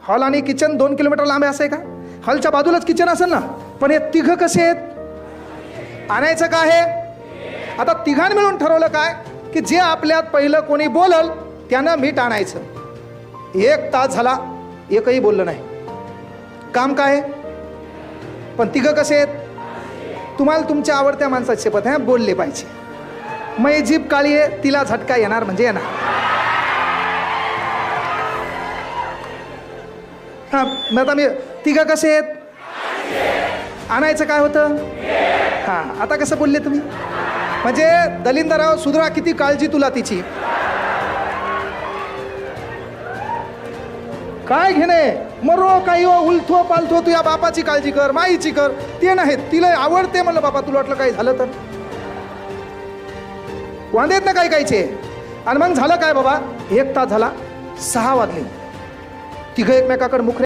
Hall आणि kitchen 2 kilometre लांब आहे असं आहे का? हॉलच्या बाजूलाच किचन असेल ना, पण हे तिघं कसे आहेत? आणायचं काय आहे? आता तिघांनी मिळून ठरवलं काय की जे आपल्यात पहिलं कोणी बोलल त्यानं मीठ आणायचं. 1 तास झाला, एकही बोललं नाही. काम काय? पण तिघं कसे आहेत? तुम्हाला तुमच्या आवडत्या माणसाची शपथ आहे, बोलले पाहिजे. मग जीभ काळी आहे, तिला झटका येणार म्हणजे येणार. हा, मग आता मी तिघं कसे आहेत? आणायचं काय होतं? हा, आता कसं बोलले तुम्ही? म्हणजे दलिंदराव सुधरा, किती काळजी तुला तिची. काय घेणे मरो काही उलथो पालथो, तू या बापाची काळजी कर, माईची कर. ते नाही, तिला आवडते म्हणलं बाबा, तुला वाटलं काही झालं तर वांदेत ना काही कायचे. आणि मग झालं काय बाबा, 1 तास झाला, 6 वाजले. तिघं एकमेकाकडे मुख